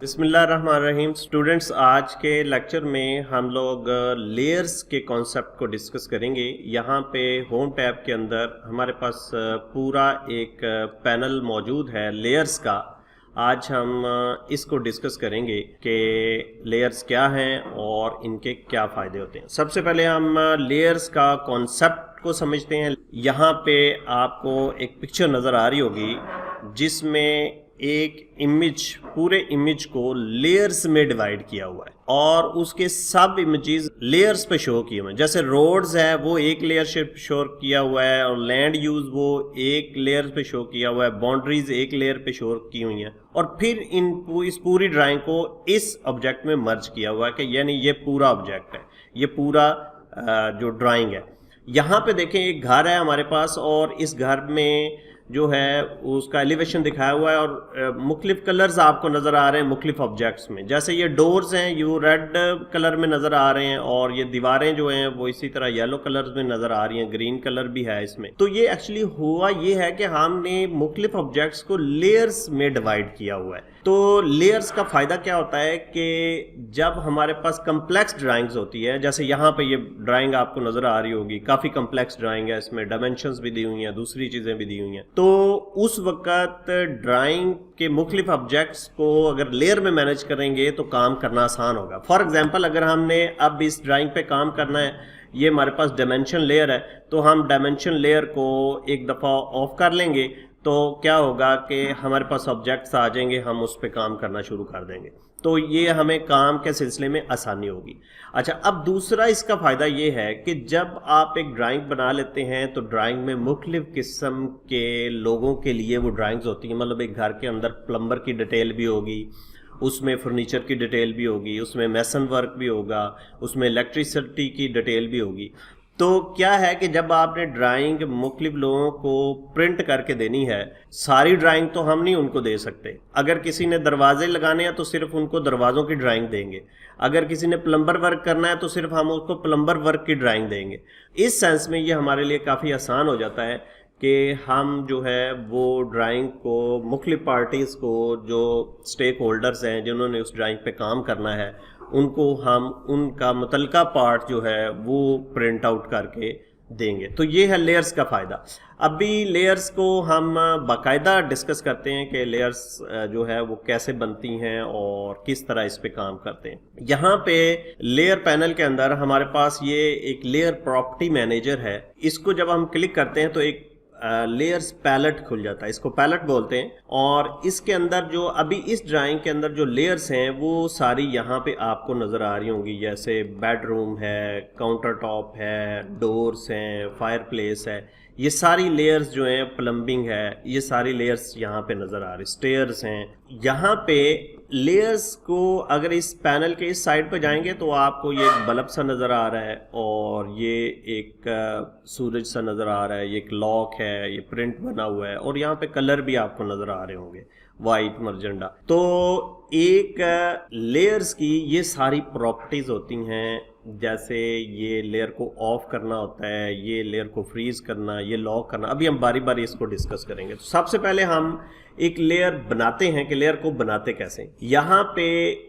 बिस्मिल्लाहिर्रहमानिर्रहीम। स्टूडेंट्स, आज के लेक्चर में हम लोग लेयर्स के कॉन्सेप्ट को डिस्कस करेंगे। यहाँ पे होम टैब के अंदर हमारे पास पूरा एक पैनल मौजूद है लेयर्स का। आज हम इसको डिस्कस करेंगे कि लेयर्स क्या हैं और इनके क्या फ़ायदे होते हैं। सबसे पहले हम लेयर्स का कॉन्सेप्ट को समझते हैं। यहाँ पे आपको एक पिक्चर नज़र आ रही होगी जिसमें एक इमेज, पूरे इमेज को लेयर्स में डिवाइड किया हुआ है और उसके सब इमेजेस लेयर्स पे शो किए हुए हैं। जैसे रोड्स है वो एक लेयर से शो किया हुआ है और लैंड यूज वो एक लेयर पे शो किया हुआ है, बाउंड्रीज एक लेयर पे शो की हुई हैं और फिर इस पूरी ड्राइंग को इस ऑब्जेक्ट में मर्ज किया हुआ है कि यानी ये पूरा ऑब्जेक्ट है, ये पूरा जो ड्राइंग है। यहाँ पे देखें एक घर है हमारे पास और इस घर में जो है उसका एलिवेशन दिखाया हुआ है और मुख्तलिफ कलर्स आपको नज़र आ रहे हैं मुख्तलिफ ऑब्जेक्ट्स में। जैसे ये डोर्स हैं ये रेड कलर में नज़र आ रहे हैं और ये दीवारें जो हैं वो इसी तरह येलो कलर्स में नज़र आ रही हैं, ग्रीन कलर भी है इसमें। तो ये एक्चुअली हुआ ये है कि हमने मुख्तलिफ ऑब्जेक्ट्स को लेयर्स में डिवाइड किया हुआ है। तो लेयर्स का फ़ायदा क्या होता है कि जब हमारे पास कम्प्लेक्स ड्राइंग्स होती है, जैसे यहाँ पे ये ड्राइंग आपको नज़र आ रही होगी, काफ़ी कम्प्लेक्स ड्राइंग है, इसमें डायमेंशंस भी दी हुई हैं, दूसरी चीज़ें भी दी हुई हैं। तो उस वक़्त ड्राइंग के मुख्तलिफ ऑब्जेक्ट्स को अगर लेयर में मैनेज करेंगे तो काम करना आसान होगा। फॉर एग्जांपल अगर हमने अब इस ड्राइंग पे काम करना है, ये हमारे पास डायमेंशन लेयर है, तो हम डायमेंशन लेयर को एक दफ़ा ऑफ कर लेंगे तो क्या होगा कि हमारे पास ऑब्जेक्ट्स आ जाएंगे, हम उस पर काम करना शुरू कर देंगे। तो ये हमें काम के सिलसिले में आसानी होगी। अच्छा, अब दूसरा इसका फ़ायदा ये है कि जब आप एक ड्राइंग बना लेते हैं तो ड्राइंग में मुख्तलिफ किस्म के लोगों के लिए वो ड्राइंग्स होती हैं। मतलब एक घर के अंदर प्लम्बर की डिटेल भी होगी, उसमें फर्नीचर की डिटेल भी होगी, उसमें मैसन वर्क भी होगा, उसमें इलेक्ट्रिसिटी की डिटेल भी होगी। तो क्या है कि जब आपने ड्राइंग मुख्तलिफ लोगों को प्रिंट करके देनी है, सारी ड्राइंग तो हम नहीं उनको दे सकते। अगर किसी ने दरवाजे लगाने हैं तो सिर्फ उनको दरवाज़ों की ड्राइंग देंगे, अगर किसी ने प्लम्बर वर्क करना है तो सिर्फ हम उसको प्लम्बर वर्क की ड्राइंग देंगे। इस सेंस में ये हमारे लिए काफ़ी आसान हो जाता है कि हम जो है वो ड्राइंग को मुख्तलिफ पार्टीज़ को, जो स्टेक होल्डर्स हैं जिन्होंने उस ड्राइंग पे काम करना है, उनको हम उनका मुतलका पार्ट जो है वो प्रिंट आउट करके देंगे। तो ये है लेयर्स का फ़ायदा। अभी लेयर्स को हम बाकायदा डिस्कस करते हैं कि लेयर्स जो है वो कैसे बनती हैं और किस तरह इस पे काम करते हैं। यहाँ पे लेयर पैनल के अंदर हमारे पास ये एक लेयर प्रॉपर्टी मैनेजर है। इसको जब हम क्लिक करते हैं तो एक लेयर्स पैलेट खुल जाता है, इसको पैलेट बोलते हैं। और इसके अंदर जो अभी इस ड्राइंग के अंदर जो लेयर्स हैं वो सारी यहाँ पे आपको नज़र आ रही होंगी। जैसे बेडरूम है, काउंटर टॉप है, डोर्स हैं, फायरप्लेस है, ये सारी लेयर्स जो हैं, प्लम्बिंग है, ये सारी लेयर्स यहाँ पे नज़र आ रही। स्टेयर्स हैं। यहाँ पे लेयर्स को अगर इस पैनल के इस साइड पे जाएंगे तो आपको ये एक बल्ब सा नज़र आ रहा है और ये एक सूरज सा नज़र आ रहा है, ये एक लॉक है, ये प्रिंट बना हुआ है और यहाँ पे कलर भी आपको नज़र आ रहे होंगे, वाइट, मर्जेंडा। तो एक लेयर्स की ये सारी प्रॉपर्टीज़ होती हैं। जैसे ये लेयर को ऑफ करना होता है, ये लेयर को फ्रीज करना, ये लॉक करना। अभी हम बारी बारी इसको डिस्कस करेंगे। तो सबसे पहले हम एक लेयर बनाते हैं कि लेयर को बनाते कैसे। यहाँ पे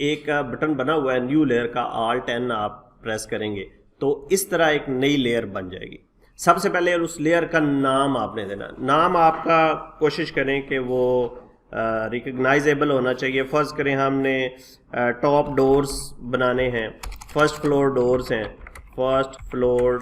एक बटन बना हुआ है न्यू लेयर का, Alt N आप प्रेस करेंगे तो इस तरह एक नई लेयर बन जाएगी। सबसे पहले उस लेयर का नाम आपने देना। नाम आपका कोशिश करें कि वो रिकग्नाइजेबल होना चाहिए। फर्ज करें हमने टॉप डोर्स बनाने हैं, फर्स्ट फ्लोर डोर्स हैं, फर्स्ट फ्लोर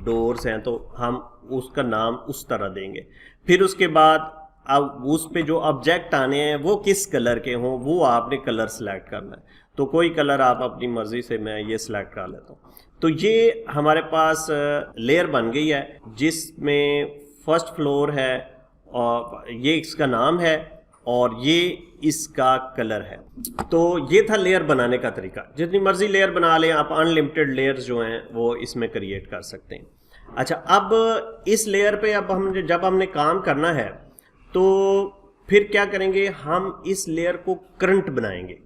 डोर्स हैं, तो हम उसका नाम उस तरह देंगे। फिर उसके बाद अब उस पे जो ऑब्जेक्ट आने हैं वो किस कलर के हों वो आपने कलर सेलेक्ट करना है। तो कोई कलर आप अपनी मर्जी से, मैं ये सिलेक्ट कर लेता हूँ। तो ये हमारे पास लेयर बन गई है जिसमें फर्स्ट फ्लोर है और ये इसका नाम है और ये इसका कलर है। तो ये था लेयर बनाने का तरीका। जितनी मर्जी लेयर बना लें आप, अनलिमिटेड लेयर्स जो हैं वो इसमें क्रिएट कर सकते हैं। अच्छा, अब इस लेयर पे अब जब हमने काम करना है तो फिर क्या करेंगे, हम इस लेयर को करंट बनाएंगे।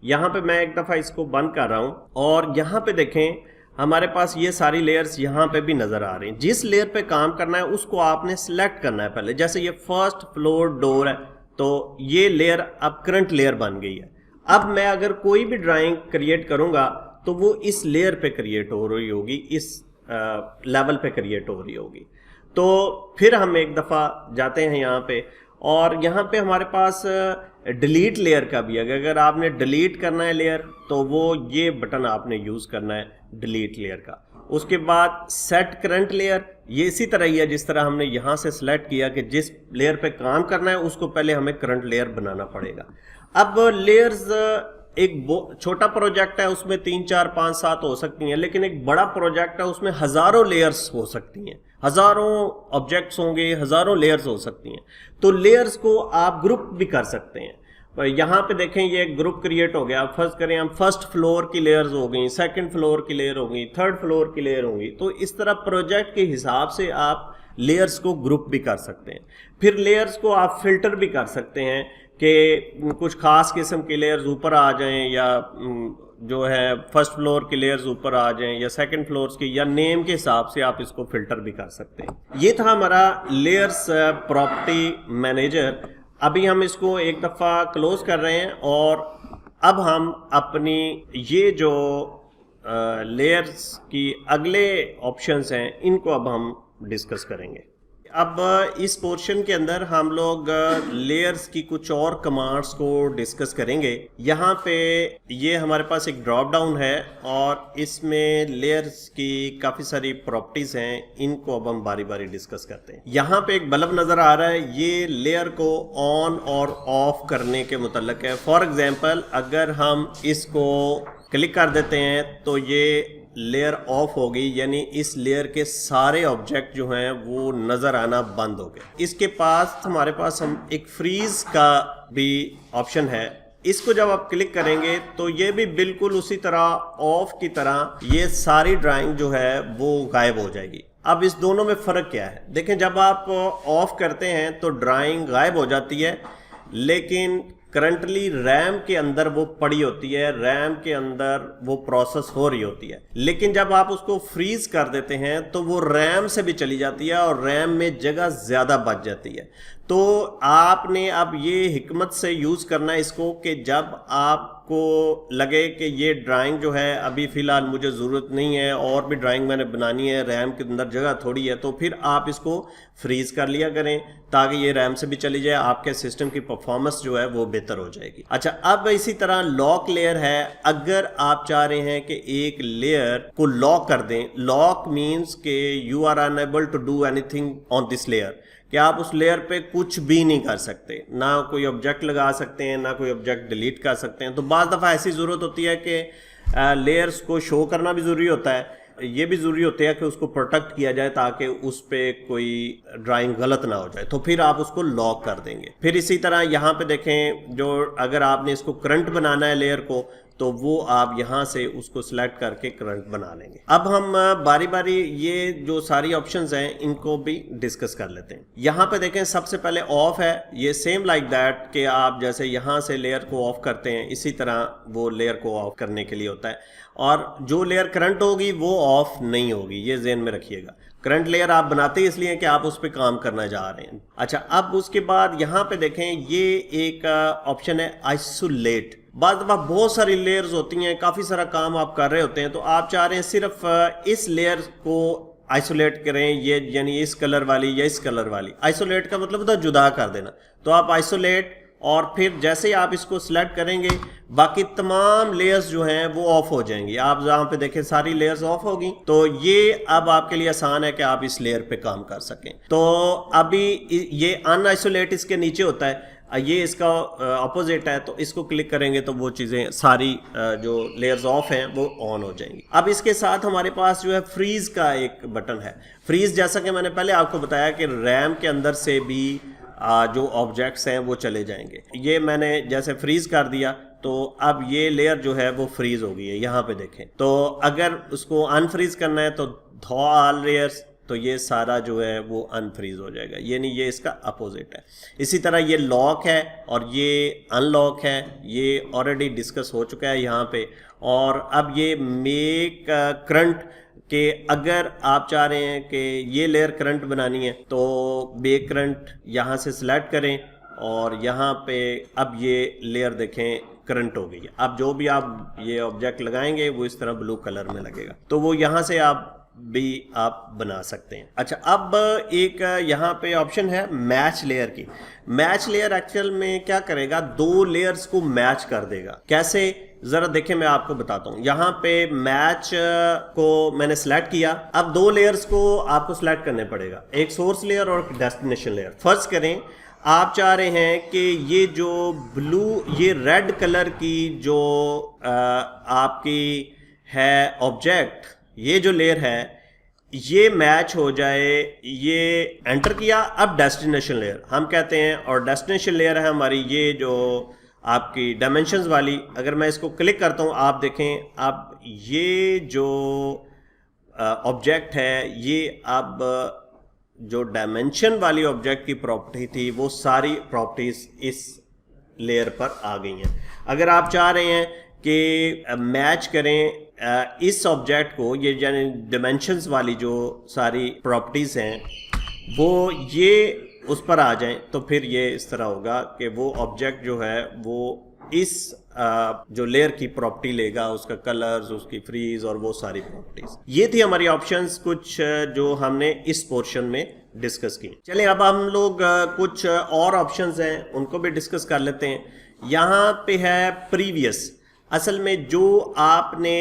यहाँ पे मैं एक दफ़ा इसको बंद कर रहा हूँ और यहाँ पे देखें हमारे पास ये सारी लेयर्स यहाँ पे भी नज़र आ रही हैं। जिस लेयर पे काम करना है उसको आपने सिलेक्ट करना है पहले। जैसे ये फर्स्ट फ्लोर डोर है तो ये लेयर अब करंट लेयर बन गई है। अब मैं अगर कोई भी ड्राइंग क्रिएट करूंगा तो वो इस लेयर पे क्रिएट हो रही होगी, इस लेवल पे क्रिएट हो रही होगी। तो फिर हम एक दफ़ा जाते हैं यहाँ पे, और यहाँ पे हमारे पास डिलीट लेयर का भी है। अगर आपने डिलीट करना है लेयर तो वो ये बटन आपने यूज़ करना है डिलीट लेयर का। उसके बाद सेट करंट लेयर, ये इसी तरह ही है जिस तरह हमने यहाँ से सिलेक्ट किया कि जिस लेयर पे काम करना है उसको पहले हमें करंट लेयर बनाना पड़ेगा। अब लेयर्स एक छोटा प्रोजेक्ट है, उसमें 3 4 5 7 हो सकती हैं, लेकिन एक बड़ा प्रोजेक्ट है उसमें हजारों लेयर्स हो सकती हैं, हजारों ऑब्जेक्ट्स होंगे, हजारों लेयर्स हो सकती हैं। तो लेयर्स को आप ग्रुप भी कर सकते हैं। यहाँ पे देखें ये ग्रुप क्रिएट हो गया। फर्स्ट करें हम, फर्स्ट फ्लोर की लेयर्स हो गई, सेकंड फ्लोर की लेयर हो गई, थर्ड फ्लोर की लेयर होगी। तो इस तरह प्रोजेक्ट के हिसाब से आप लेयर्स को ग्रुप भी कर सकते हैं। फिर लेयर्स को आप फिल्टर भी कर सकते हैं कि कुछ खास किस्म की लेयर्स ऊपर आ जाएं, या जो है फर्स्ट फ्लोर की लेयर्स ऊपर आ जाएं, या सेकंड फ्लोर्स की, या नेम के हिसाब से आप इसको फिल्टर भी कर सकते हैं। ये था हमारा लेयर्स प्रॉपर्टी मैनेजर। अभी हम इसको एक दफ़ा क्लोज कर रहे हैं, और अब हम अपनी ये जो लेयर्स की अगले ऑप्शंस हैं इनको अब हम डिस्कस करेंगे। अब इस पोर्शन के अंदर हम लोग लेयर्स की कुछ और कमांड्स को डिस्कस करेंगे। यहाँ पे ये हमारे पास एक ड्रॉप डाउन है और इसमें लेयर्स की काफ़ी सारी प्रॉपर्टीज़ हैं, इनको अब हम बारी बारी डिस्कस करते हैं। यहाँ पे एक बल्ब नज़र आ रहा है, ये लेयर को ऑन और ऑफ करने के मुतल्लिक है। फॉर एग्जांपल अगर हम इसको क्लिक कर देते हैं तो ये लेयर ऑफ हो गई, यानी इस लेयर के सारे ऑब्जेक्ट जो हैं वो नज़र आना बंद हो गए। इसके पास हमारे पास हम एक फ्रीज का भी ऑप्शन है, इसको जब आप क्लिक करेंगे तो ये भी बिल्कुल उसी तरह ऑफ की तरह ये सारी ड्राइंग जो है वो गायब हो जाएगी। अब इस दोनों में फ़र्क क्या है? देखें, जब आप ऑफ करते हैं तो ड्राइंग गायब हो जाती है, लेकिन करंटली रैम के अंदर वो पड़ी होती है, रैम के अंदर वो प्रोसेस हो रही होती है। लेकिन जब आप उसको फ्रीज कर देते हैं तो वो रैम से भी चली जाती है और रैम में जगह ज़्यादा बच जाती है। तो आपने अब ये हिकमत से यूज़ करना है इसको कि जब आपको लगे कि ये ड्राइंग जो है अभी फ़िलहाल मुझे ज़रूरत नहीं है और भी ड्राइंग मैंने बनानी है, रैम के अंदर जगह थोड़ी है, तो फिर आप इसको फ्रीज़ कर लिया करें ताकि ये रैम से भी चली जाए, आपके सिस्टम की परफॉर्मेंस जो है वो बेहतर हो जाएगी। अच्छा, अब इसी तरह लॉक लेयर है। अगर आप चाह रहे हैं कि एक लेयर को लॉक कर दें, लॉक मीन्स कि you are unable to do anything on this layer, कि आप उस लेयर पे कुछ भी नहीं कर सकते, ना कोई ऑब्जेक्ट लगा सकते हैं, ना कोई ऑब्जेक्ट डिलीट कर सकते हैं। तो बाज़ दफ़ा ऐसी ज़रूरत होती है कि लेयर्स को शो करना भी ज़रूरी होता है, ये भी ज़रूरी होता है कि उसको प्रोटेक्ट किया जाए ताकि उस पर कोई ड्राइंग गलत ना हो जाए, तो फिर आप उसको लॉक कर देंगे। फिर इसी तरह यहाँ पे देखें, जो अगर आपने इसको करंट बनाना है लेयर को, तो वो आप यहाँ से उसको सिलेक्ट करके करंट बना लेंगे। अब हम बारी बारी ये जो सारी ऑप्शंस हैं इनको भी डिस्कस कर लेते हैं। यहाँ पे देखें, सबसे पहले ऑफ है, ये सेम लाइक दैट कि आप जैसे यहाँ से लेयर को ऑफ करते हैं इसी तरह वो लेयर को ऑफ करने के लिए होता है, और जो लेयर करंट होगी वो ऑफ नहीं होगी, ये ज़हन में रखिएगा। करंट लेयर आप बनाते ही इसलिए कि आप उस पर काम करना जा रहे हैं। अच्छा, अब उसके बाद यहाँ पे देखें, ये एक ऑप्शन है आइसोलेट। बाद दफ़ा बहुत सारी लेयर्स होती हैं, काफ़ी सारा काम आप कर रहे होते हैं, तो आप चाह रहे हैं सिर्फ इस लेयर को आइसोलेट करें, ये यानी इस कलर वाली या इस कलर वाली। आइसोलेट का मतलब होता है जुदा कर देना। तो आप आइसोलेट, और फिर जैसे ही आप इसको सिलेक्ट करेंगे बाकी तमाम लेयर्स जो हैं वो ऑफ हो जाएंगी। आप जहाँ पे देखें सारी लेयर्स ऑफ होगी, तो ये अब आपके लिए आसान है कि आप इस लेयर पे काम कर सकें। तो अभी ये अनआइसोलेट इसके नीचे होता है, ये इसका अपोजिट है, तो इसको क्लिक करेंगे तो वो चीज़ें सारी जो लेयर्स ऑफ हैं वो ऑन हो जाएंगी। अब इसके साथ हमारे पास जो है फ्रीज का एक बटन है। फ्रीज, जैसा कि मैंने पहले आपको बताया कि रैम के अंदर से भी जो ऑब्जेक्ट्स हैं वो चले जाएंगे। ये मैंने जैसे फ्रीज कर दिया तो अब ये लेयर जो है वो फ्रीज हो गई है। यहाँ पे देखें, तो अगर उसको अनफ्रीज करना है तो धो ऑल लेयर्स, तो ये सारा जो है वो अनफ्रीज हो जाएगा, यानी ये इसका अपोजिट है। इसी तरह ये लॉक है और ये अनलॉक है, ये ऑलरेडी डिस्कस हो चुका है यहाँ पे। और अब ये मेक करंट कि अगर आप चाह रहे हैं कि ये लेयर करंट बनानी है तो बेक करंट यहाँ से सिलेक्ट करें, और यहाँ पे अब ये लेयर देखें करंट हो गई है। अब जो भी आप ये ऑब्जेक्ट लगाएंगे वो इस तरह ब्लू कलर में लगेगा, तो वो यहाँ से आप बना सकते हैं। अच्छा, अब एक यहाँ पे ऑप्शन है मैच लेयर की। मैच लेयर एक्चुअल में क्या करेगा, दो लेयर्स को मैच कर देगा। कैसे, जरा देखिए मैं आपको बताता हूँ। यहाँ पे मैच को मैंने सिलेक्ट किया, अब दो लेयर्स को आपको सिलेक्ट करने पड़ेगा, एक सोर्स लेयर और डेस्टिनेशन लेयर। फर्स्ट करें, आप चाह रहे हैं कि ये जो ब्लू, ये रेड कलर की जो आपकी है ऑब्जेक्ट, ये जो लेयर है ये मैच हो जाए, ये एंटर किया। अब डेस्टिनेशन लेयर हम कहते हैं, और डेस्टिनेशन लेयर है हमारी ये जो आपकी डायमेंशंस वाली। अगर मैं इसको क्लिक करता हूं, आप देखें अब ये जो ऑब्जेक्ट है, ये अब जो डायमेंशन वाली ऑब्जेक्ट की प्रॉपर्टी थी वो सारी प्रॉपर्टीज इस लेयर पर आ गई हैं। अगर आप चाह रहे हैं कि मैच करें इस ऑब्जेक्ट को, ये यानी डिमेंशंस वाली जो सारी प्रॉपर्टीज हैं वो ये उस पर आ जाएं, तो फिर ये इस तरह होगा कि वो ऑब्जेक्ट जो है वो इस जो लेयर की प्रॉपर्टी लेगा, उसका कलर्स, उसकी फ्रीज और वो सारी प्रॉपर्टीज। ये थी हमारी ऑप्शंस कुछ जो हमने इस पोर्शन में डिस्कस की। चलिए अब हम लोग कुछ और ऑप्शंस हैं उनको भी डिस्कस कर लेते हैं। यहाँ पे है प्रीवियस। असल में जो आपने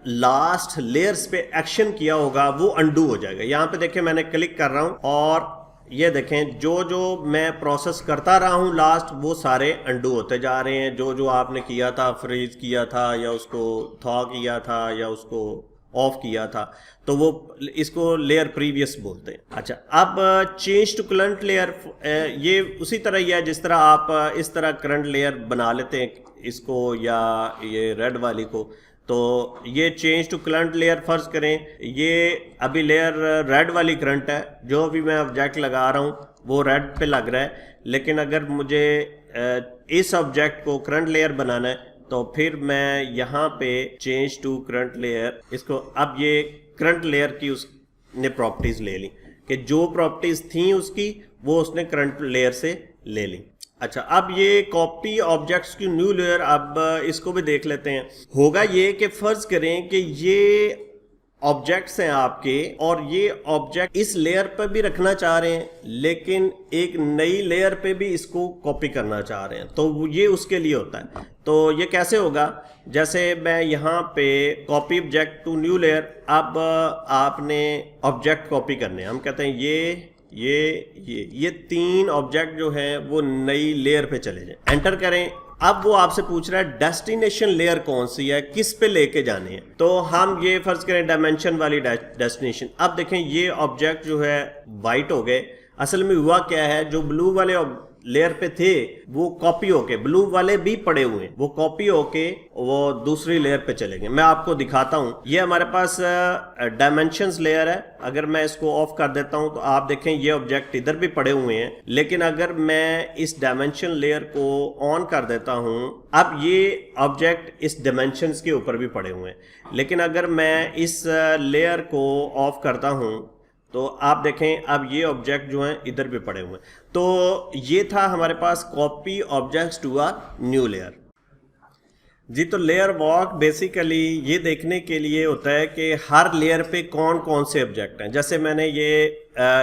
लास्ट लेयर्स पे एक्शन किया होगा वो अंडू हो जाएगा। यहाँ पे देखें मैंने क्लिक कर रहा हूँ और ये देखें जो जो मैं प्रोसेस करता रहा हूँ लास्ट, वो सारे अंडू होते जा रहे हैं। जो जो आपने किया था, फ्रीज किया था या उसको थॉ किया था या उसको ऑफ किया था, तो वो इसको लेयर प्रीवियस बोलते हैं। अच्छा, अब चेंज टू करंट लेयर, ये उसी तरह ही है जिस तरह आप इस तरह करंट लेयर बना लेते हैं इसको या ये रेड वाली को। तो ये चेंज टू करंट लेयर फर्ज करें, ये अभी लेयर रेड वाली करंट है, जो भी मैं ऑब्जेक्ट लगा रहा हूँ वो रेड पे लग रहा है। लेकिन अगर मुझे इस ऑब्जेक्ट को करंट लेयर बनाना है तो फिर मैं यहाँ पे चेंज टू करंट लेयर, इसको अब ये करंट लेयर की उसने प्रॉपर्टीज ले ली कि जो प्रॉपर्टीज थी उसकी वो उसने करंट लेयर से ले ली। अच्छा, अब ये कॉपी ऑब्जेक्ट्स की न्यू लेयर, अब इसको भी देख लेते हैं। होगा ये कि फर्ज करें कि ये ऑब्जेक्ट्स हैं आपके और ये ऑब्जेक्ट इस लेयर पर भी रखना चाह रहे हैं, लेकिन एक नई लेयर पे भी इसको कॉपी करना चाह रहे हैं, तो ये उसके लिए होता है। तो ये कैसे होगा, जैसे मैं यहाँ पे copy object to new layer, अब आपने ऑब्जेक्ट कॉपी करने हैं। हम कहते हैं ये तीन ऑब्जेक्ट जो है वो नई लेयर पे चले जाएं, एंटर करें। अब वो आपसे पूछ रहा है डेस्टिनेशन लेयर कौन सी है, किस पे लेके जाने हैं। तो हम ये फर्ज करें डायमेंशन वाली डेस्टिनेशन। अब देखें ये ऑब्जेक्ट जो है वाइट हो गए। असल में हुआ क्या है, जो ब्लू वाले लेयर पे थे वो कॉपी होके, ब्लू वाले भी पड़े हुए हैं, वो कॉपी होके वो दूसरी लेयर पे चलेंगे। मैं आपको दिखाता हूं। ये हमारे पास डायमेंशंस लेयर है। अगर मैं इसको ऑफ कर देता हूं तो आप देखें ये ऑब्जेक्ट इधर भी पड़े हुए हैं। लेकिन अगर मैं इस डायमेंशन लेयर को ऑन कर देता हूं, अब ये ऑब्जेक्ट इस डायमेंशंस के ऊपर भी पड़े हुए हैं। लेकिन अगर मैं इस लेयर को ऑफ करता हूं तो आप देखें अब ये ऑब्जेक्ट जो हैं इधर भी पड़े हुए हैं। तो ये था हमारे पास copy objects to a new layer. जी, तो लेयर वॉक बेसिकली ये देखने के लिए होता है कि हर लेयर पे कौन कौन से ऑब्जेक्ट हैं। जैसे मैंने ये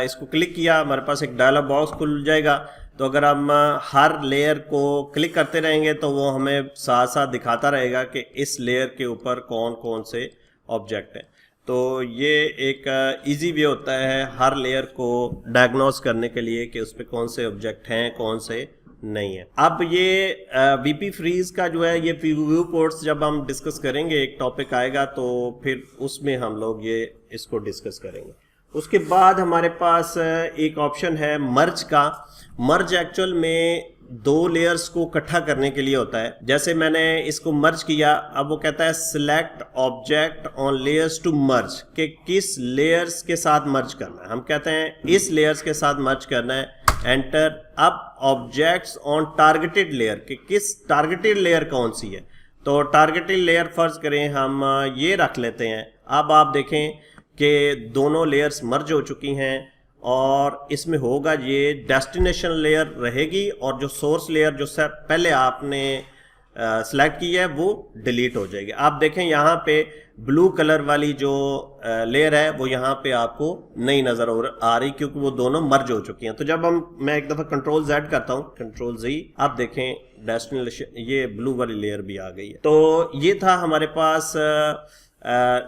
इसको क्लिक किया, हमारे पास एक डायलॉग बॉक्स खुल जाएगा। तो अगर हम हर लेयर को क्लिक करते रहेंगे तो वो हमें साथ साथ दिखाता रहेगा कि इस लेयर के ऊपर कौन कौन से ऑब्जेक्ट हैं। तो ये एक इजी वे होता है हर लेयर को डायग्नोस करने के लिए कि उस पर कौन से ऑब्जेक्ट हैं, कौन से नहीं है। अब ये वीपी फ्रीज का जो है, ये व्यू पोर्ट्स जब हम डिस्कस करेंगे, एक टॉपिक आएगा तो फिर उसमें हम लोग ये इसको डिस्कस करेंगे। उसके बाद हमारे पास एक ऑप्शन है मर्ज का। मर्ज एक्चुअल में दो लेयर्स को इकट्ठा करने के लिए होता है। जैसे मैंने इसको मर्ज किया, अब वो कहता है select object on layers to merge, कि किस लेयर्स के साथ मर्ज करना है। हम कहते हैं इस लेयर्स के साथ मर्ज करना है, एंटर। अब ऑब्जेक्ट्स ऑन टारगेटेड लेयर, कि किस टारगेटेड लेयर कौन सी है। तो टारगेटेड लेयर फर्ज करें हम ये रख लेते हैं। अब आप देखें कि दोनों लेयर्स मर्ज हो चुकी हैं और इसमें होगा ये डेस्टिनेशन लेयर रहेगी और जो सोर्स लेयर जो पहले आपने सेलेक्ट की है वो डिलीट हो जाएगी। आप देखें यहाँ पे ब्लू कलर वाली जो लेयर है वो यहाँ पे आपको नहीं नजर आ रही क्योंकि वो दोनों मर्ज हो चुकी हैं। तो जब मैं एक दफा कंट्रोल Z करता हूँ, कंट्रोल Z, आप देखें डेस्टिनेशन ये ब्लू वाली लेयर भी आ गई है। तो ये था हमारे पास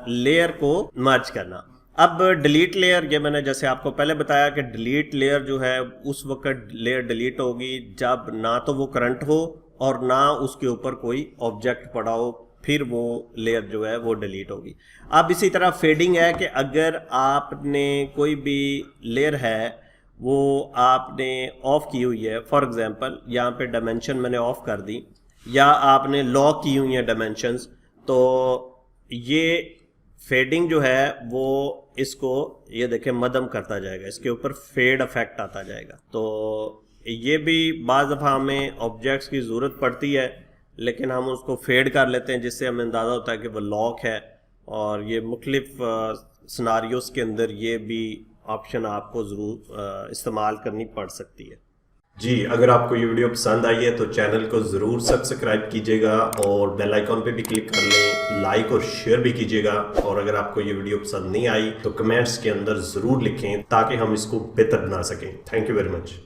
लेयर को मर्ज करना। अब डिलीट लेयर, ये मैंने जैसे आपको पहले बताया कि डिलीट लेयर जो है उस वक्त लेयर डिलीट होगी जब ना तो वो करंट हो और ना उसके ऊपर कोई ऑब्जेक्ट पड़ा हो, फिर वो लेयर जो है वो डिलीट होगी। अब इसी तरह फेडिंग है कि अगर आपने कोई भी लेयर है वो आपने ऑफ की हुई है, फॉर एग्जांपल यहाँ पे डायमेंशन मैंने ऑफ कर दी या आपने लॉक की हुई है डायमेंशंस, तो ये फेडिंग जो है वो इसको ये देखें मदम करता जाएगा, इसके ऊपर फेड इफेक्ट आता जाएगा। तो ये भी बाज़ दफ़ा हमें ऑब्जेक्ट्स की ज़रूरत पड़ती है लेकिन हम उसको फेड कर लेते हैं जिससे हमें अंदाज़ा होता है कि वो लॉक है। और ये मुख्तलिफ सिनारियोस के अंदर ये भी ऑप्शन आपको ज़रूर इस्तेमाल करनी पड़ सकती है। जी, अगर आपको ये वीडियो पसंद आई है तो चैनल को ज़रूर सब्सक्राइब कीजिएगा और बेल आइकॉन पे भी क्लिक कर लें, लाइक और शेयर भी कीजिएगा। और अगर आपको ये वीडियो पसंद नहीं आई तो कमेंट्स के अंदर ज़रूर लिखें ताकि हम इसको बेहतर बना सकें। Thank you very much.